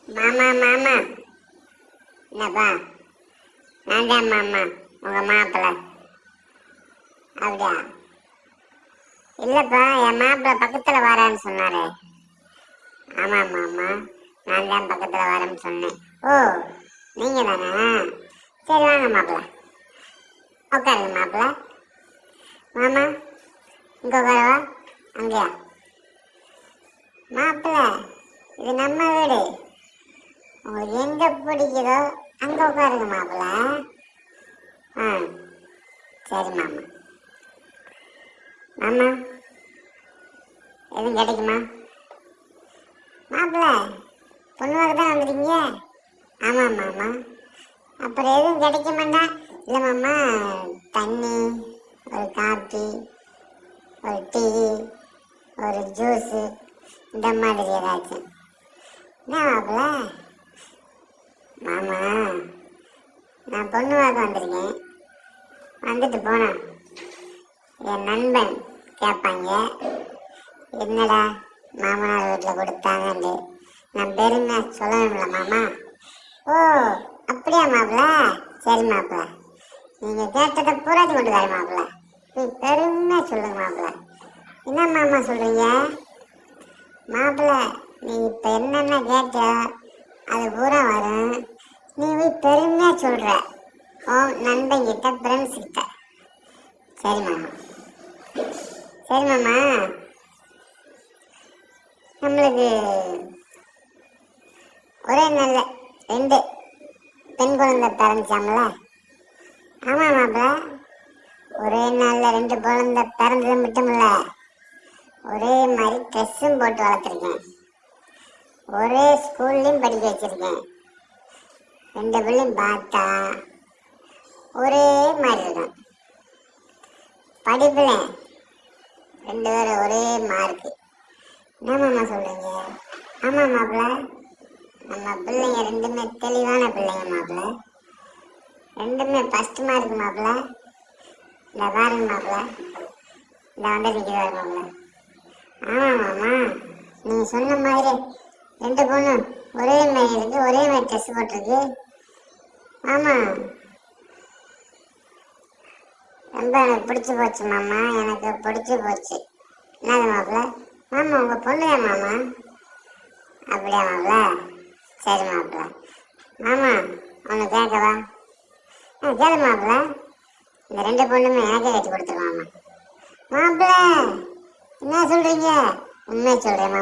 மாமா மாமா, என்னப்பா? நான் தான் மாமா, உங்க மாப்பிள்ள. அப்படியா? இல்லப்பா, என் மாப்பிள்ள பக்கத்துல வரான்னு சொன்னாரு. ஆமா மாமா, நான் தான் பக்கத்துல வரேன்னு சொன்னேன். ஓ, நீங்க தானே? சரி வாங்க மாப்பிள்ள, உட்காருங்க மாப்பிள்ள. மாமா, இங்க உட்காரவா அங்கயா? மாப்பிள்ள, இது நம்ம வீடு, உங்களுக்கு எங்க பிடிக்குதோ அங்க உட்காருங்க மாப்பிள்ள. ஆ, சரி மாமா. மாமா, எதுவும் கிடைக்குமா? மாப்பிள்ள, பொண்ணுவாக தான் வந்துருக்கீங்க. ஆமா மாமா. அப்புறம் எதுவும் கிடைக்க மாட்டா? இல்லை மாமா, தண்ணி, ஒரு காப்பி, ஒரு டீ, ஒரு ஜூஸு, இந்த மாதிரி ஏதாச்சும். என்ன மாப்பிள்ள? மாமா, நான் பொண்ணு பார்க்க வந்திருக்கேன். வந்துட்டு போனேன், என் நண்பன் கேட்பாங்க, என்னடா மாமனார் வீட்டில் கொடுத்தாங்கன்னு நான் பெருமை சொல்லணும்ல மாமா. ஓ, அப்படியா மாப்பிள்ள? சரி மாப்பிள்ள, நீங்கள் கேட்டதை பூராத்தி கொண்டு வர மாப்பிள்ள. நீ பெருமை சொல்லுங்க மாப்பிள்ள. என்ன மாமா சொல்கிறீங்க? மாப்பிள்ள, நீ இப்போ என்னென்ன கேட்ட அது பூரா வரும். நீ போய் பெருமையாக சொல்கிற உன் நண்பங்கிட்ட, ஃப்ரெண்ட்ஸ் கிட்ட. சரி மாமா. சரி மாமா, நம்மளுக்கு ஒரே நல்ல 2 பெண் குழந்தை பிறந்துச்சாம்ல? ஆமா மாப்பிள்ள, ஒரே நாள்ல 2 குழந்தை பிறந்தது மட்டும் இல்ல, ஒரே மாதிரி ட்ரெஸ்ஸும் போட்டு வளர்த்துருக்கேன், ஒரே ஸ்கூல்லையும் படிக்க வச்சிருக்கேன். 2 பிள்ளையும் பார்த்தா ஒரே மாதிரி இருக்கும். படிப்புல 2 பேரும் ஒரே மார்க்கு. என்ன மாமா சொல்றீங்க? ஆமா மாப்பிள்ள, நம்ம பிள்ளைங்க 2மே தெளிவான பிள்ளைங்க மாப்பிள்ள. 2மே ஃபர்ஸ்ட் மார்க் மாப்பிள்ள. இந்த பாருங்க மாப்பிள்ள, இந்த வந்து நிற்கிறாரு மாப்பிள்ள. ஆமா மாமா, நீங்க சொன்ன மாதிரி 2 பொண்ணும் ஒரே மாதிரி இருக்கு, ஒரே மாதிரி ட்ரெஸ் போட்டிருக்கு. ஆமா, ரொம்ப எனக்கு பிடிச்சி போச்சு மாமா, எனக்கு பிடிச்சி போச்சு. என்னது மாப்பிள்ள? மாமா, உங்க பொண்ணுதா மாமா. அப்படியா மாப்பிள்ள? சரி மாப்பிள்ள. மாமா, ஒன்று கேட்கவா? கேளு மாப்பிள்ள. இந்த 2 பொண்ணுமே எனக்கே கட்டி கொடுத்துருவாமா. மாப்பிள்ள, என்ன சொல்றீங்க? உண்மையை சொல்றேன் மாமா.